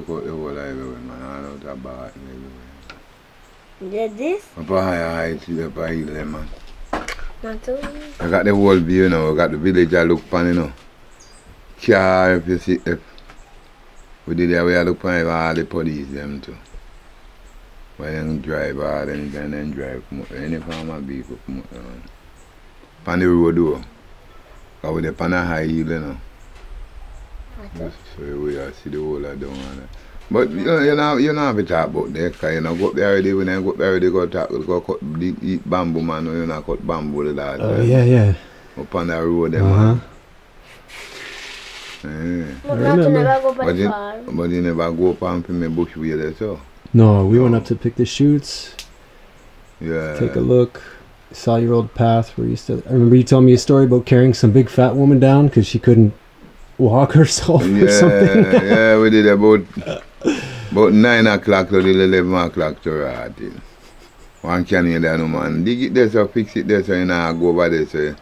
look out the whole everywhere, man. All out of Barton everywhere. Get this? Up a higher height, up a hill there, man. Not too. I got the whole view now. I got the village I look upon, you know. Car, if you see, if we did that, we look upon all the police, them too. When them drive hard, anytime them drive, come out, any farmer vehicle come out, man. On the road, though. Because we're on a high hill, you know. Just so we see the whole of down and that. But you know, you have to talk about that, because you know, go up there already, when I go up there already, go cut eat bamboo, man, you know, cut bamboo the last time. Yeah. Up on that road, them, man. Yeah. But you never go up and put me bush way there, so? No, we went up to pick the shoots. Yeah. Take a look. Saw your old path where you used to. I remember you told me a story about carrying some big fat woman down because she couldn't walk herself or something. Yeah, we did about 9 o'clock to 11 o'clock to right. One can hear that, no man. Dig it there, so fix it there, so you know, go over there, so.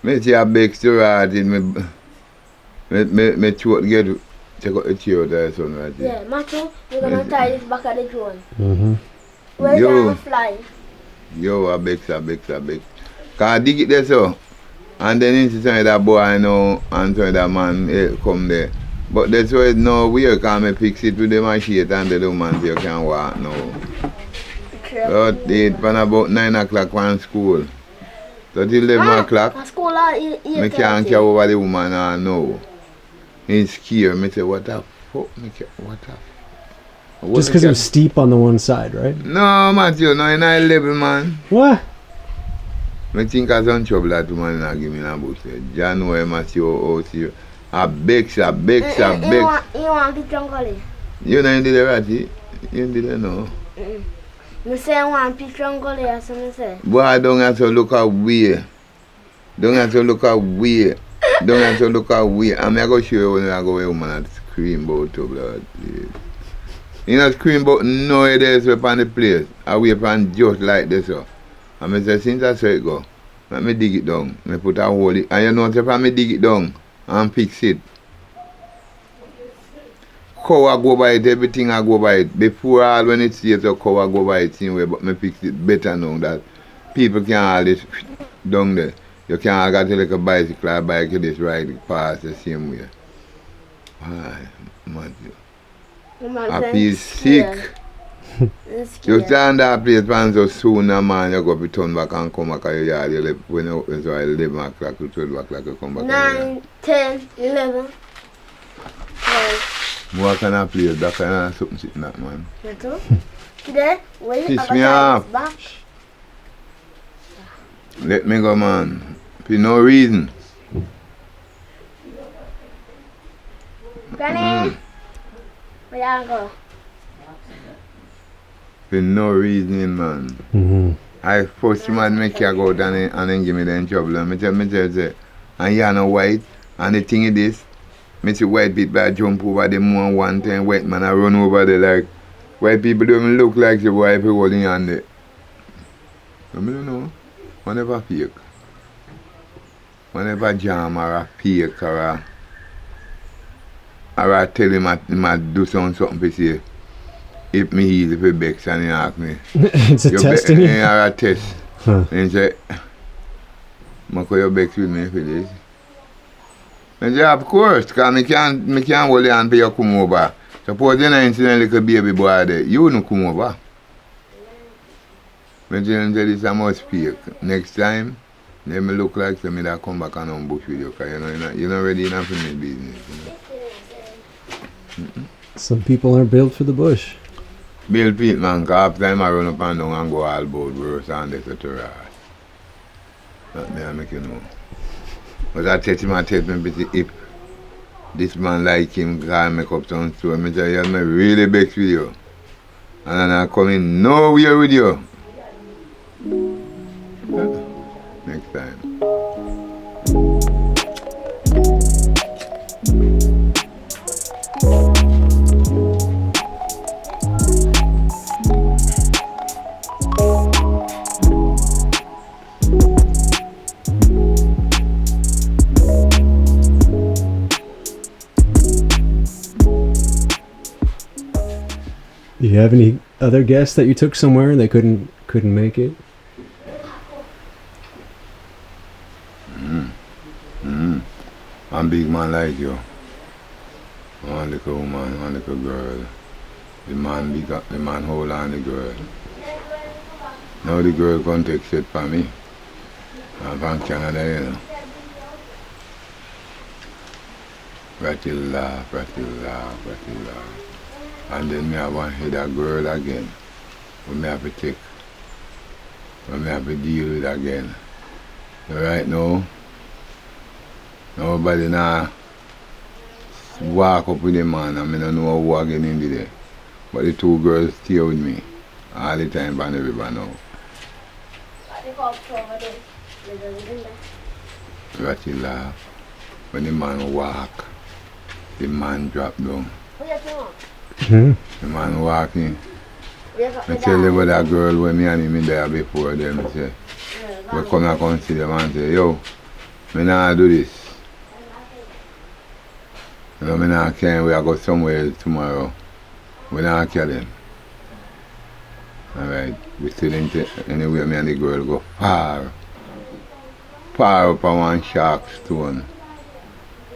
Me see a big to right, me throat get check out the chair there, son, right there. Yeah, Matthew, you're gonna tie this back of the drone. Mm-hmm. Where's you gonna fly? Yo, a big. Cause I dig it there, so. And then inside that boy, I know, and so that man come there. But that's why no weird, because I fix it with the machine and the woman so you can walk now. But it's about 9 o'clock from school. So till 11 o'clock, School at 8:30. I can't carry over the woman now. He's scared. I say, what the fuck? What the fuck? Just because it was steep on the one side, right? No, Matthew, no, in 11, man. What? I think I was in trouble that woman and give me a bush. January, Matthew, OC. A big. You want picture of Gully? You know you did it right, you did it no. You say I want picture of Gully or something say? Boy, I don't have to look away. Don't have to look away. I'm going to show you when I go away, woman, and scream about to blood, please. You know, scream about no days upon the place. I wait upon just like this, so. And I say, since I saw it go, let me dig it down. I put a hole in. And you know, if I dig it down and fix it, cow I go by it, everything I go by it. Before all when it stays, so cow I go by it same way, but I fix it better now that people can all this down there. You can't get like a bicycle or bike, you just ride it past the same way. Why, Matthew? I feel sick. You stand that place and so soon, man, you go to turn back and come back to your yard. You left when you open, so 11 o'clock to 12 o'clock, you come back. 9, 10, 11. What kind of place? That kind of something sitting that, man. You too? Today, when you Piss me off. Let me go, man. For no reason. Granny, where you go? For no reason, man. Mm-hmm. I first man make you go down and then give me the trouble. And I tell say, and you are no white, and the thing is this, I see white people I jump over them one time, white man I run over there like, white people don't look like the white people holding on there. I don't know, whenever fake. Whenever jam or a fake or I tell him I do something to say, if me easy for Bex and he ask me. It's a test in you? Yeah, a test. Huh. And he say, I call you Bex with me for this. And say, of course, because I can't hold you and pay you come over. Suppose you don't see a little baby boy there, you wouldn't come over. But you tell this I must fake. Next time, let me look like somebody that come back and ambush with you, because you're not ready enough for me business. You know? Some people aren't built for the bush. Bill Pete, man, because half time I run up and down and go all about worse and this to right. That may I make you know. But I tell him, if this man like him, can make up some story, I say, yeah, me really vex with you. And then I come in nowhere with you. Next time. you have any other guests that you took somewhere and they couldn't make it? One big man like you. One little woman, one little girl. The man hold on the girl. Now the girl come take shit for me. I'm from Canada, you know. Ratty laugh. And then me have one head a girl again. But me have to take. But me have to deal with again. So right now, nobody now walk up with the man and I don't know who again in there. But the two girls stay with me all the time and everybody know. Ratty laugh. When the man walk, the man drop down. Mm-hmm. The man walking. I tell you about that girl when me and him in there before them. I say, we come and see them and say, yo, me nah do this. You know, me nah care, we go somewhere tomorrow. We nah kill them. Alright, we still into, anyway, me and the girl go far up on one shark stone.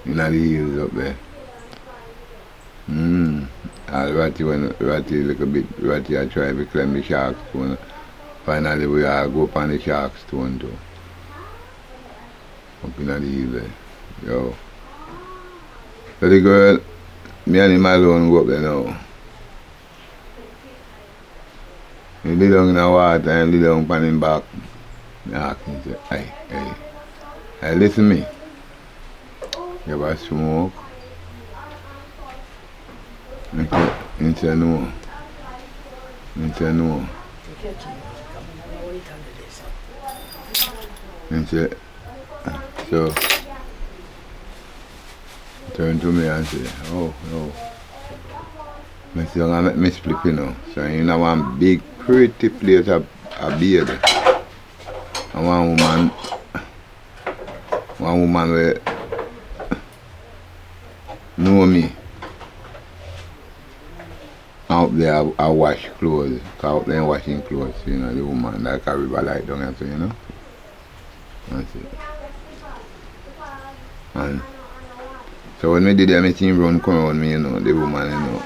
In the hills up there. Ratty little bit, Ratty I try to climb the shark stone. Finally we all go up on the shark stone too. Up in the hill there. Yo. So the girl, me and him alone go up there now. He lay down in the water and lay down on him back. I ask him, say, hey, listen me. You ever smoke? He said no. He said no. He said, so, turn to me and say, oh, no. I said, I'm going to make me split, you know. So, you know, one big, pretty place of a beard. And one woman will know me. Out there, I wash clothes. Out there washing clothes, you know, the woman like a river light down and so, you know. That's it. And so when we did that, I see him run come around me, you know, the woman, you know.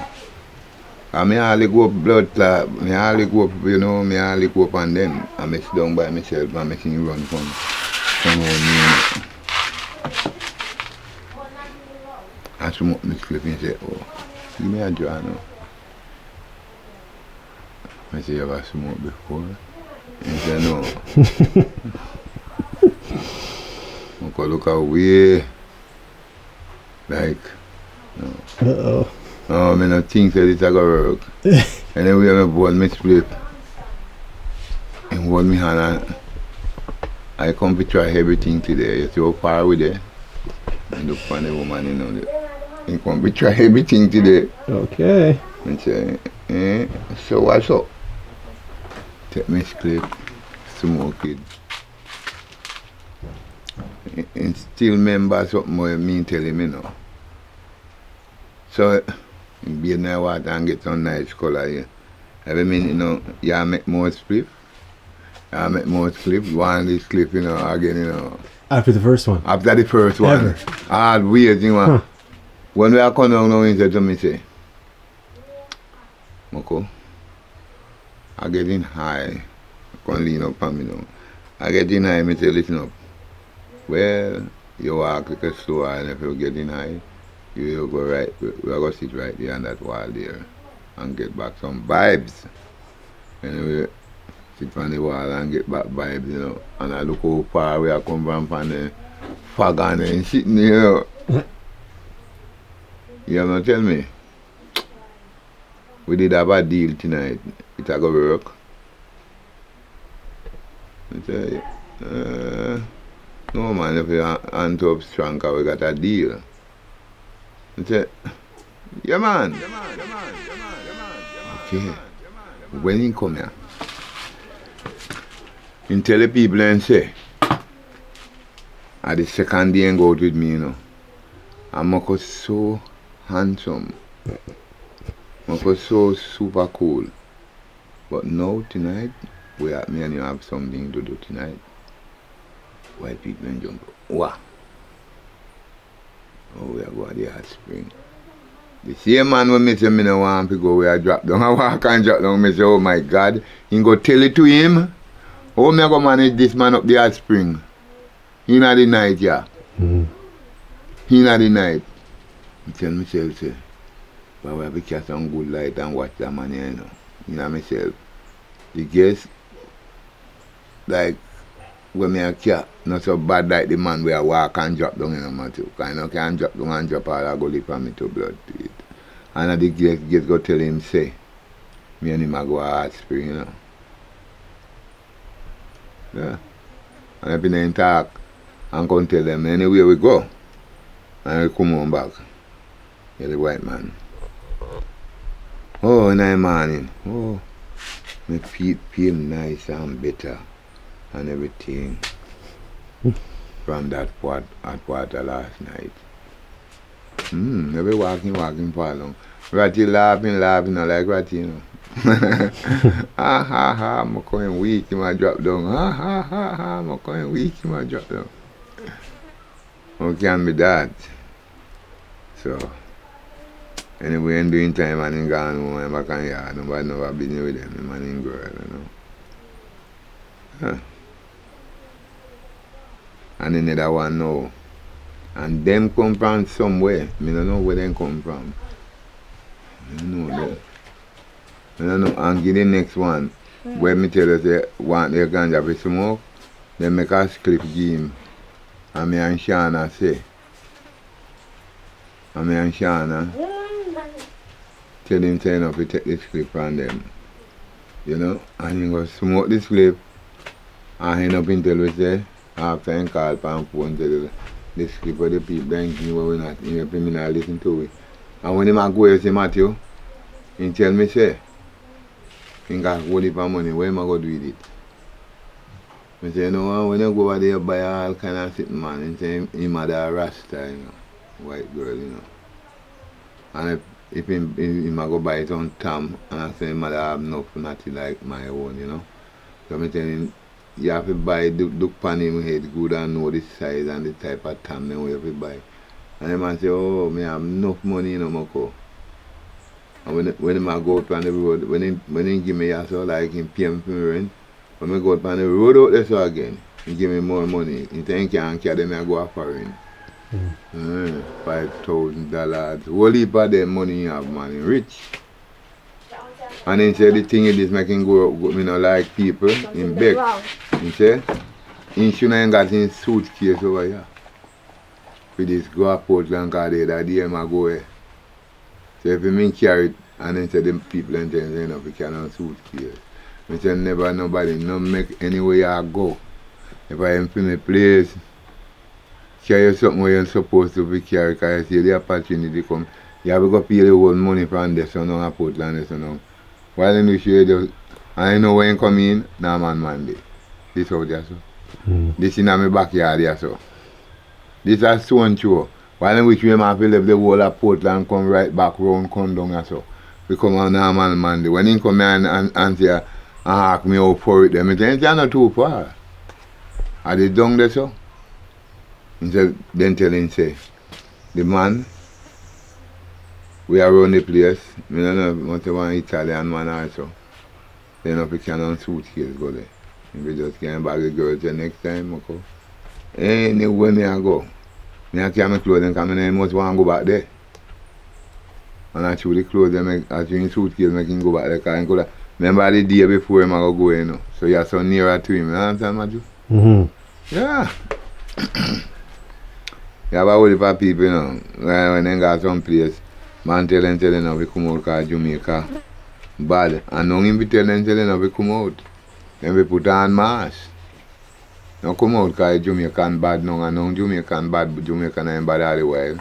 And me hardly go up blood clot, me hardly go up, you know, me hardly go up and then I sit down by myself and I see him run come around me, you know. And smoke me slip and say, oh, give me a draw now. I say, you ever smoked before? He said, no. I could look away, like, no. Uh-oh. No, I don't think that it's going to work. Anyway, I bought me split. And hold me hand and I come to try everything today. You see how far we there? And look for the woman, you know. I come to try everything today. Okay. And say, so what's up? Take me split, smoke it. And still remember something more me tell him, you know. So, be in the water and get some nice color here. Every minute, you know, you make more split. You make more clip. One this clip, you know, again, you know. After the first one? After the first one. Ever? Hard weird, you know. Huh. When we are coming down now, he said to me, say, Moko, I getting high. I can't lean up on me now. I getting high, me say, listen up. Well, you walk like a slow and if you're getting high, you go right, we're going to sit right there on that wall there and get back some vibes. Anyway, sit on the wall and get back vibes, you know. And I look how far we are come from the fog and sitting here, you know. You have not tell me. We did have a deal tonight. It's a go work. I say, no man, if you hand up strong, cause we got a deal. I said, yeah man. Okay. When he come here, he tell the people and say, at the second day and go out with me, you know. I'm so handsome. It was so super cool. But now, tonight, me and you have something to do tonight. White people and jump. Wow. Oh, we are going to the hot spring. The same man when me say me no want to go where I drop down. I walk and drop down. Me say, oh my God. He go tell it to him. How me go manage this man up the hot spring? In the night, yeah. In the night. I tell myself, say, but we have to catch some good light and watch that man here, you know. You know myself. The guess, like, when me a cat, not so bad like the man where I walk and drop down in the matter. Because I can drop down and drop all I go lip on me to blood to it. And the guest go tell him, say, me and him a go a hot spring, you know. Yeah. And if he talk, and come tell them, anywhere we go, and we come on back. Yeah, the white man. Oh, in the morning. Oh, my feet feel nice and better and everything from that hot water last night. Every walking for long. Ratty laughing, not like Ratty, you know. Ha ha ha, I'm going weak, I drop down. Ha ha ha ha, I'm going weak, I drop down. How can be that? So, anyway, in doing time, man, in gone home, I'm back on yard. Nobody never business with them, man, in girl, you know. Huh. And another one now. And them come from somewhere. I don't know where they come from. I don't know them. I don't know. And give the next one. Where me tell you they want their ganja to smoke, they make a clip give him. And me and Shana say. And me and Shana tell him say enough to take this clip from them. You know? And he go smoke this clip. And end up until we say, after he call pan phone tell this clip of the people then give me what we not, he me not listen to it. And when he go here say Matthew, he tell me say, he got hold of money, where am I going to do with it? I say, you know, when you go over there buy all kind of sitting man, he say he mother a Rasta, you know, white girl, you know. And if he go buy it on Tom, and I say his mother have enough nothing like my own, you know. So I tell him, you have to buy, look pan him head good and know the size and the type of Tom you have to buy. And the man say, oh, me have enough money, you know, Moko. And when I go out on the road, when he give me so like him pay me for me rent, when I go out on the road out there so again, he give me more money. He say he can't carry me, I go off foreign. $5,000. Whole heap of them money he have, man, he rich. And he said the thing is make him go you know, like people in beg. He said, he shouldn't got his suitcase over here. With this go up Portland car there, that day I go here. So if he carry it, and then say the people and things, you know, if he can't suitcase. I say never nobody, no make anywhere I go. If I am in a place, carry something where you're supposed to be carry, because you see the opportunity come. You have to go pay the whole money from this one on Portland, this one. While in the shade, I know when you come in, now man Monday. This out there, so. This in my backyard there, so. This is stone throw. While in which we have to leave the whole of Portland, come right back round, come down there, so. We come on now man Monday. When he come here and say, and ask me how far it them, I say, it's not too far. Are they down there, so? He said, then tell him, say, the man, we are around the place. I don't know much of an Italian man also. Then if you can suitcase go there. If you just can't bag the girls the next time, okay. Anywhere me I go. Me I carry my clothes and come in and must want to go back there. And I chew the clothes and I chew the suitcase make him go back there. Because remember the day before him I go, you know. So you're so nearer to him. You understand, Matthew? Yeah. You have a whole heap of people, you know. When they got some place. Man tell them now we come out because Jamaica bad. And now him be tell them now we come out. Then we put on mask. Now come out because Jamaican bad now and now Jamaican bad, Jamaican ain't bad all the while.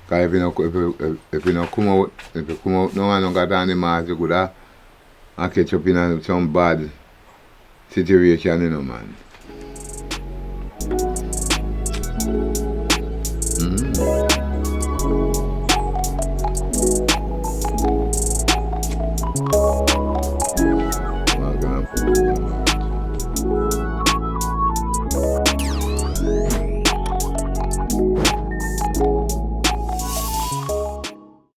Because if you don't come out, if you come out now and don't got on the mask, you could have catch up in some bad situation, you know, man.